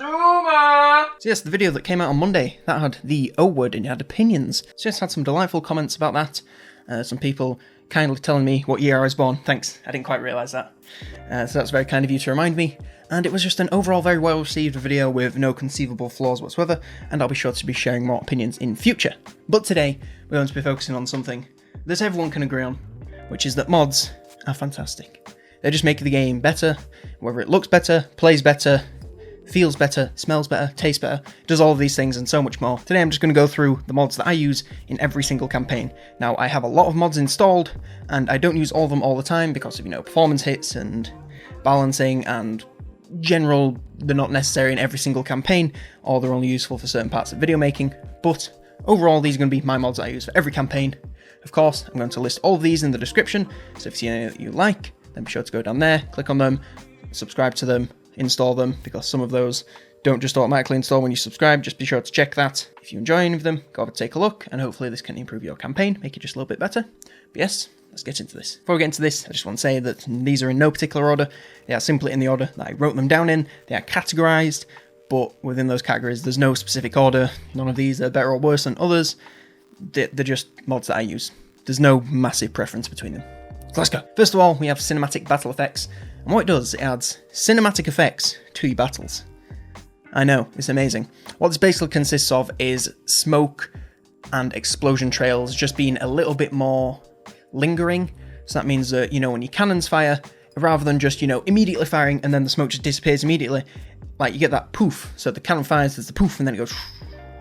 Zoomer! So yes, the video that came out on Monday, that had the O word and it had opinions. So yes, had some delightful comments about that. Some people kindly telling me what year I was born. Thanks, I didn't quite realise that. So that's very kind of you to remind me. And it was just an overall very well received video with no conceivable flaws whatsoever, and I'll be sure to be sharing more opinions in future. But today, we're going to be focusing on something that everyone can agree on, which is that mods are fantastic. They just make the game better, whether it looks better, plays better, feels better, smells better, tastes better, does all of these things and so much more. Today I'm just going to go through the mods that I use in every single campaign. Now I have a lot of mods installed, and I don't use all of them all the time because of, performance hits and balancing and general, they're not necessary in every single campaign, or they're only useful for certain parts of video making, but overall these are going to be my mods that I use for every campaign. Of course, I'm going to list all of these in the description, so if you see any that you like, then be sure to go down there, click on them, subscribe to them, install them, because some of those don't just automatically install when you subscribe. Just be sure to check that. If you enjoy any of them, go over, take a look, and hopefully this can improve your campaign, make it just a little bit better. But yes, let's get into this. Before we get into this, I just want to say that these are in no particular order. They are simply in the order that I wrote them down in. They are categorized, but within those categories, there's no specific order. None of these are better or worse than others. They're just mods that I use. There's no massive preference between them. So let's go. First of all, we have cinematic battle effects. And what it does, it adds cinematic effects to your battles. I know, it's amazing. What this basically consists of is smoke and explosion trails just being a little bit more lingering. So that means that, when your cannons fire, rather than just, immediately firing and then the smoke just disappears immediately, like you get that poof. So the cannon fires, there's the poof, and then it goes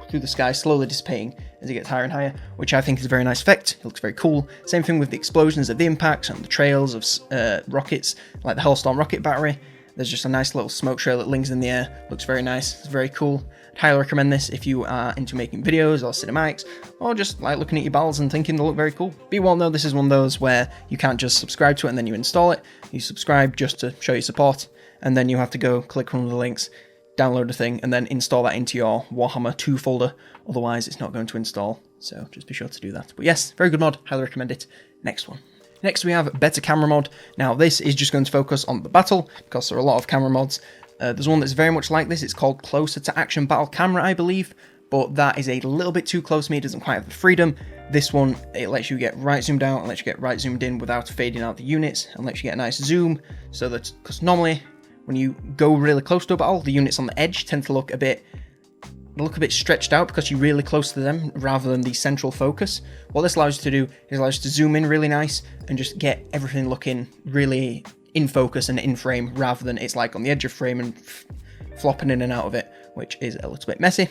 through the sky, slowly dissipating as it gets higher and higher, which I think is a very nice effect. It looks very cool. Same thing with the explosions of the impacts and the trails of rockets, like the Hellstorm rocket battery. There's just a nice little smoke trail that lingers in the air. Looks very nice. It's very cool. I'd highly recommend this if you are into making videos or cinematics, or just like looking at your battles and thinking they look very cool. But you all know this is one of those where you can't just subscribe to it and then you install it. You subscribe just to show your support, and then you have to go click one of the links, download the thing, and then install that into your Warhammer 2 folder. Otherwise, it's not going to install. So just be sure to do that. But yes, very good mod. Highly recommend it. Next one. Next, we have Better Camera Mod. Now, this is just going to focus on the battle, because there are a lot of camera mods. There's one that's very much like this. It's called Closer to Action Battle Camera, I believe. But that is a little bit too close to me. It doesn't quite have the freedom. This one, it lets you get right zoomed out and lets you get right zoomed in without fading out the units, and lets you get a nice zoom. So that, because normally, when you go really close to a battle, the units on the edge tend to look a bit stretched out because you're really close to them rather than the central focus. What this allows you to do is allows you to zoom in really nice and just get everything looking really in focus and in frame, rather than it's like on the edge of frame and flopping in and out of it, which is a little bit messy.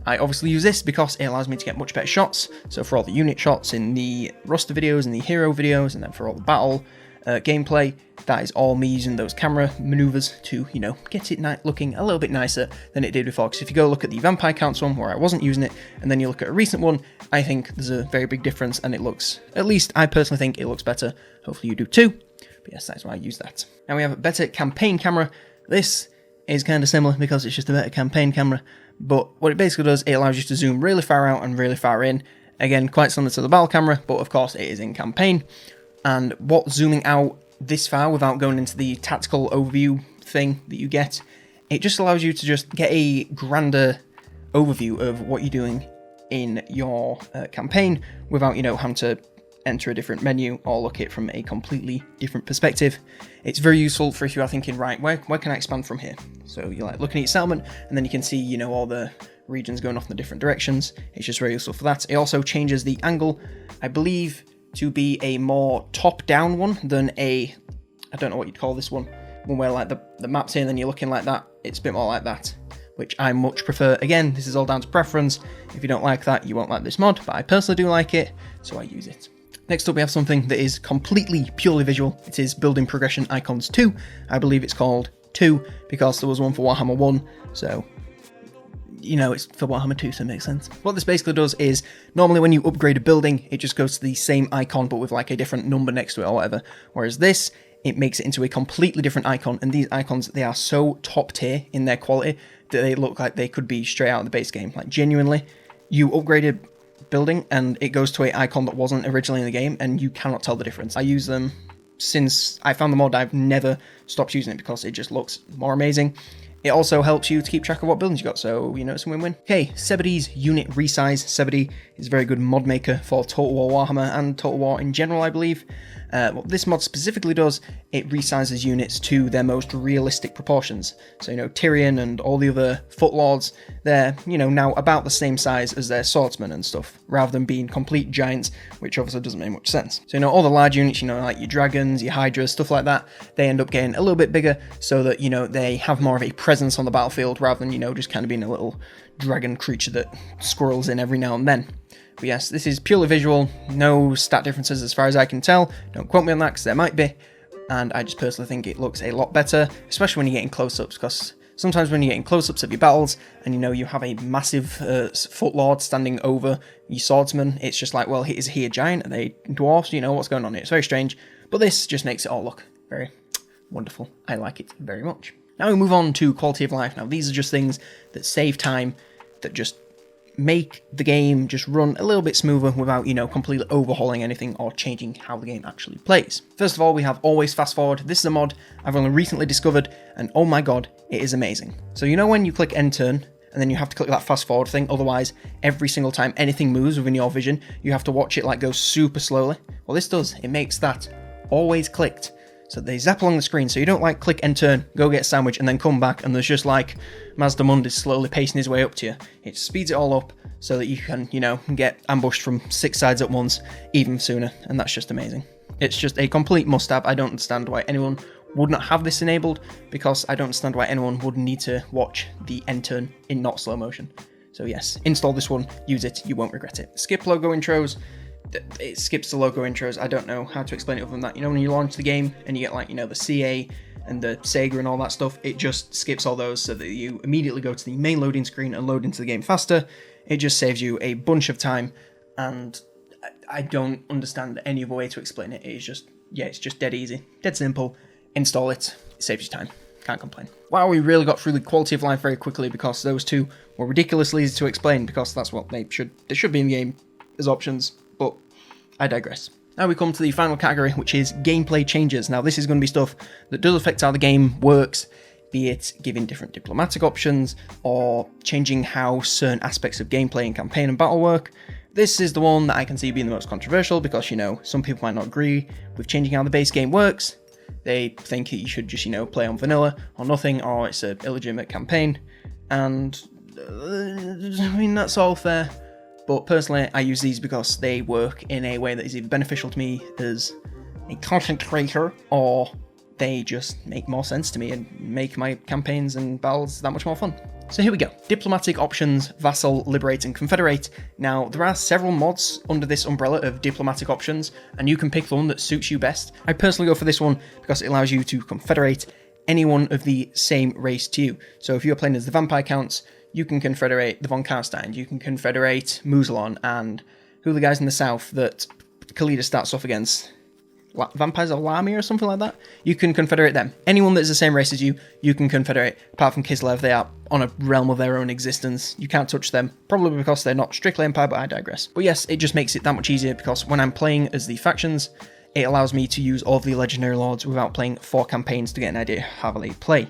I obviously use this because it allows me to get much better shots. So for all the unit shots in the roster videos and the hero videos, and then for all the battle gameplay, that is all me using those camera maneuvers to, get it looking a little bit nicer than it did before. Because if you go look at the Vampire Counts one, where I wasn't using it, and then you look at a recent one, I think there's a very big difference, and it looks, at least I personally think it looks better. Hopefully you do too. But yes, that's why I use that. Now we have a Better Campaign Camera. This is kind of similar because it's just a better campaign camera, but what it basically does, it allows you to zoom really far out and really far in. Again, quite similar to the battle camera, but of course it is in campaign. And what zooming out this far without going into the tactical overview thing that you get, it just allows you to just get a grander overview of what you're doing in your campaign without, having to enter a different menu or look at it from a completely different perspective. It's very useful for if you are thinking, right, where can I expand from here? So you're like looking at your settlement, and then you can see, all the regions going off in the different directions. It's just very useful for that. It also changes the angle, I believe, to be a more top-down one than I don't know what you'd call this one where like the map's here and then you're looking like that. It's a bit more like that, which I much prefer. Again, this is all down to preference. If you don't like that, you won't like this mod, but I personally do like it, so I use it. Next up, we have something that is completely purely visual. It is Building Progression Icons 2. I believe it's called 2 because there was one for Warhammer 1, so it's for Warhammer 2, so it makes sense. What this basically does is, normally when you upgrade a building, it just goes to the same icon, but with like a different number next to it or whatever. Whereas this, it makes it into a completely different icon, and these icons, they are so top tier in their quality that they look like they could be straight out of the base game. Like genuinely, you upgrade a building and it goes to an icon that wasn't originally in the game, and you cannot tell the difference. I use them since I found the mod. I've never stopped using it because it just looks more amazing. It also helps you to keep track of what buildings you got, so, you know, it's a win-win. Okay, Sebidi's Unit Resize. Sebidi is a very good mod maker for Total War Warhammer and Total War in general, I believe. What this mod specifically does, it resizes units to their most realistic proportions. So, you know, Tyrion and all the other Footlords, they're, you know, now about the same size as their swordsmen and stuff, rather than being complete giants, which obviously doesn't make much sense. So, you know, all the large units, you know, like your dragons, your hydras, stuff like that, they end up getting a little bit bigger so that, you know, they have more of a presence on the battlefield rather than, you know, just kind of being a little dragon creature that squirrels in every now and then. But yes, this is purely visual, no stat differences as far as I can tell. Don't quote me on that because there might be. And I just personally think it looks a lot better, especially when you're getting close-ups, because sometimes when you're getting close-ups of your battles and, you know, you have a massive Footlord standing over your swordsman, it's just like, well, is he a giant? Are they dwarfs? You know, what's going on here? It's very strange. But this just makes it all look very wonderful. I like it very much. Now we move on to quality of life. Now these are just things that save time, that just make the game just run a little bit smoother without, you know, completely overhauling anything or changing how the game actually plays. First of all, we have always fast forward. This is a mod I've only recently discovered, and oh my god, it is amazing. So you know when you click end turn, and then you have to click that fast forward thing, otherwise every single time anything moves within your vision, you have to watch it like go super slowly. Well, this does, it makes that always clicked. So they zap along the screen, so you don't like click end turn, go get a sandwich, and then come back, and there's just like Mazda Mundis slowly pacing his way up to you. It speeds it all up so that you can, you know, get ambushed from 6 sides at once even sooner, and that's just amazing. It's just a complete must-have. I don't understand why anyone would not have this enabled, because I don't understand why anyone would need to watch the end turn in not slow motion. So yes, install this one, use it, you won't regret it. Skip logo intros. It skips the logo intros. I don't know how to explain it other than that. You know, when you launch the game and you get like, you know, the CA and the Sega and all that stuff, it just skips all those so that you immediately go to the main loading screen and load into the game faster. It just saves you a bunch of time, and I don't understand any other way to explain it. It's just, yeah, it's just dead easy, dead simple. Install it, it saves you time. Can't complain. Wow, we really got through the quality of life very quickly because those two were ridiculously easy to explain, because that's what they should be in the game as options. But I digress. Now we come to the final category, which is gameplay changes. Now this is going to be stuff that does affect how the game works, be it giving different diplomatic options or changing how certain aspects of gameplay and campaign and battle work. This is the one that I can see being the most controversial because, you know, some people might not agree with changing how the base game works. They think you should just, you know, play on vanilla or nothing, or it's an illegitimate campaign. And I mean, that's all fair. But personally, I use these because they work in a way that is either beneficial to me as a content creator, or they just make more sense to me and make my campaigns and battles that much more fun. So here we go. Diplomatic options, Vassal, Liberate, and Confederate. Now, there are several mods under this umbrella of diplomatic options, and you can pick the one that suits you best. I personally go for this one because it allows you to confederate anyone of the same race to you. So if you're playing as the Vampire Counts, you can confederate the Von Karstein, you can confederate Muzelon, and who are the guys in the south that Khalida starts off against? Vampires of Lamia or something like that? You can confederate them. Anyone that is the same race as you, you can confederate. Apart from Kislev, they are on a realm of their own existence. You can't touch them, probably because they're not strictly Empire, but I digress. But yes, it just makes it that much easier because when I'm playing as the factions, it allows me to use all of the Legendary Lords without playing 4 campaigns to get an idea of how they play.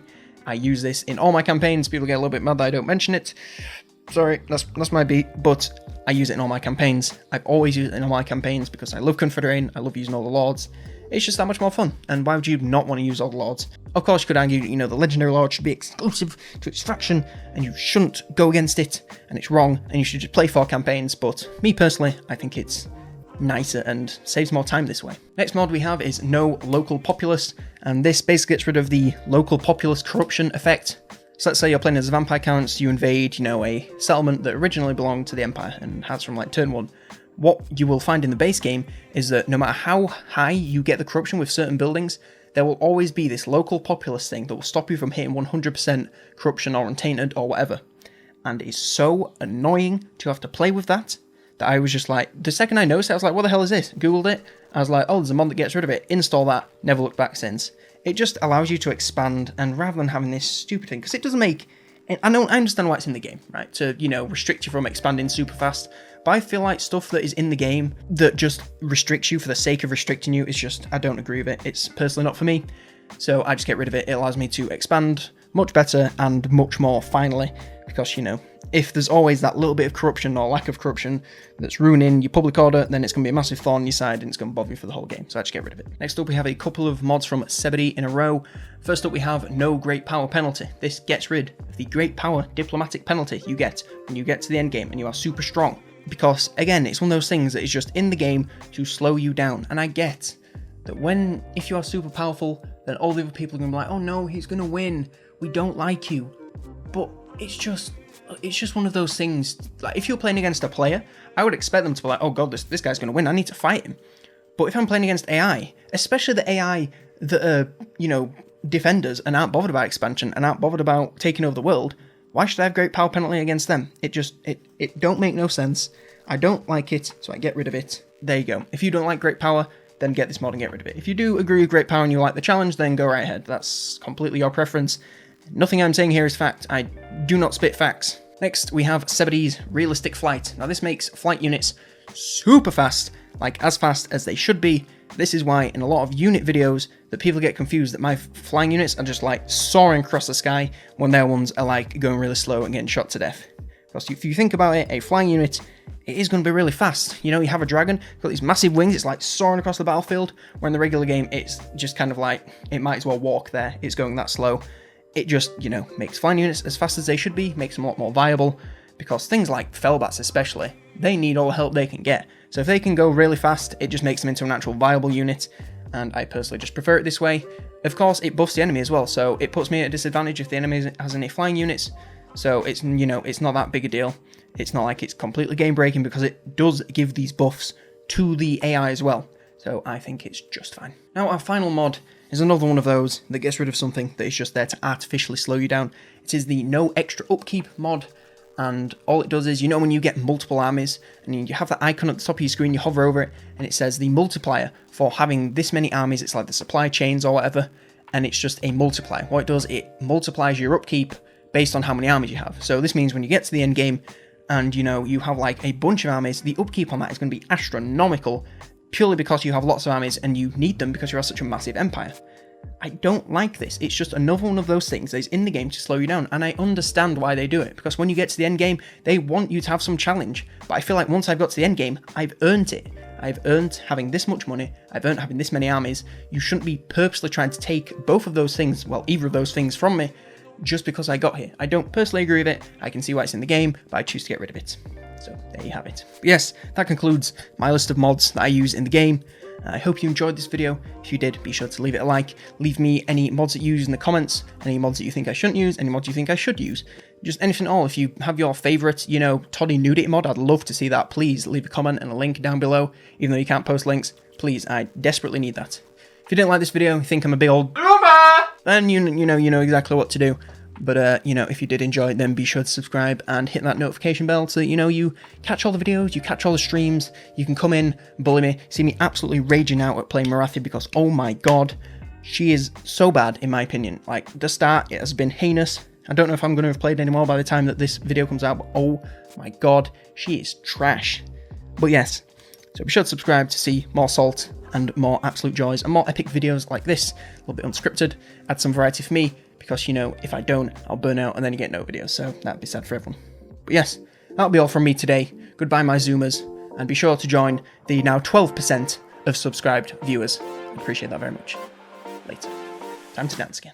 I use this in all my campaigns. People get a little bit mad that I don't mention it. Sorry, that's my beat, but I use it in all my campaigns. I've always used it in all my campaigns because I love confederating, I love using all the lords. It's just that much more fun, and why would you not want to use all the lords? Of course, you could argue, you know, the Legendary Lord should be exclusive to its faction, and you shouldn't go against it, and it's wrong, and you should just play 4 campaigns, but me personally, I think it's nicer and saves more time this way. Next mod we have is No Local Populace, and this basically gets rid of the local populace corruption effect. So let's say you're playing as the Vampire Counts, you invade, you know, a settlement that originally belonged to the Empire and has from like turn 1. What you will find in the base game is that no matter how high you get the corruption with certain buildings, there will always be this local populace thing that will stop you from hitting 100% corruption or untainted or whatever. And it's so annoying to have to play with that I was just like, the second I noticed it, I was like, what the hell is this? Googled it. I was like, oh, there's a mod that gets rid of it. Install that. Never looked back since. It just allows you to expand, and rather than having this stupid thing, because it doesn't make... I understand why it's in the game, right? To, you know, restrict you from expanding super fast. But I feel like stuff that is in the game that just restricts you for the sake of restricting you is just, I don't agree with it. It's personally not for me. So I just get rid of it. It allows me to expand much better and much more finally, because, you know, if there's always that little bit of corruption or lack of corruption that's ruining your public order, then it's going to be a massive thorn in your side and it's going to bother you for the whole game. So actually get rid of it. Next up, we have a couple of mods from Sebedy in a row. First up, we have no great power penalty. This gets rid of the great power diplomatic penalty you get when you get to the end game and you are super strong. Because again, it's one of those things that is just in the game to slow you down. And I get that if you are super powerful, then all the other people are going to be like, oh no, he's going to win. We don't like you. But it's just one of those things. Like, if you're playing against a player, I would expect them to be like, oh god, this guy's going to win, I need to fight him. But if I'm playing against AI, especially the AI that are, you know, defenders and aren't bothered about expansion and aren't bothered about taking over the world, why should I have great power penalty against them? It don't make no sense. I don't like it, so I get rid of it. There you go. If you don't like great power, then get this mod and get rid of it. If you do agree with great power and you like the challenge, then go right ahead. That's completely your preference. Nothing I'm saying here is fact. I do not spit facts. Next, we have Sebedy's Realistic Flight. Now, this makes flight units super fast, like as fast as they should be. This is why in a lot of unit videos that people get confused that my flying units are just like soaring across the sky when their ones are like going really slow and getting shot to death. Because if you think about it, a flying unit, it is going to be really fast. You know, you have a dragon, got these massive wings, it's like soaring across the battlefield, where in the regular game, it's just kind of like, it might as well walk there, it's going that slow. It just, you know, makes flying units as fast as they should be, makes them a lot more viable, because things like Fellbats especially, they need all the help they can get. So if they can go really fast, it just makes them into an actual viable unit, and I personally just prefer it this way. Of course, it buffs the enemy as well, so it puts me at a disadvantage if the enemy has any flying units, so it's, you know, it's not that big a deal. It's not like it's completely game breaking because it does give these buffs to the AI as well, so I think it's just fine. Now, our final mod is another one of those that gets rid of something that is just there to artificially slow you down. It is the No Extra Upkeep mod, and all it does is, you know, when you get multiple armies and you have that icon at the top of your screen, you hover over it and it says the multiplier for having this many armies. It's like the supply chains or whatever, and it's just a multiplier. What it does, it multiplies your upkeep based on how many armies you have. So this means when you get to the end game and, you know, you have like a bunch of armies, the upkeep on that is going to be astronomical, purely because you have lots of armies and you need them because you have such a massive empire. I don't like this. It's just another one of those things that is in the game to slow you down, and I understand why they do it, because when you get to the end game, they want you to have some challenge. But I feel like once I've got to the end game, I've earned it. I've earned having this much money, I've earned having this many armies. You shouldn't be purposely trying to take both of those things, well, either of those things from me, just because I got here. I don't personally agree with it. I can see why it's in the game, but I choose to get rid of it. So there you have it. But yes, that concludes my list of mods that I use in the game. I hope you enjoyed this video. If you did, be sure to leave it a like. Leave me any mods that you use in the comments, any mods that you think I shouldn't use, any mods you think I should use. Just anything at all. If you have your favourite, you know, Toddy nudity mod, I'd love to see that. Please leave a comment and a link down below. Even though you can't post links, please, I desperately need that. If you didn't like this video, you think I'm a big old boomer, then you know exactly what to do. But, you know, if you did enjoy it, then be sure to subscribe and hit that notification bell so that, you know, you catch all the videos, you catch all the streams, you can come in, bully me, see me absolutely raging out at playing Marathi because, oh my god, she is so bad, in my opinion. Like, the start, it has been heinous. I don't know if I'm going to have played anymore by the time that this video comes out, but oh my god, she is trash. But yes, so be sure to subscribe to see more Salt and more Absolute Joys and more epic videos like this, a little bit unscripted, add some variety for me. Because, you know, if I don't, I'll burn out and then you get no videos, so that'd be sad for everyone. But yes, that'll be all from me today. Goodbye, my Zoomers, and be sure to join the now 12% of subscribed viewers. I appreciate that very much. Later. Time to dance again.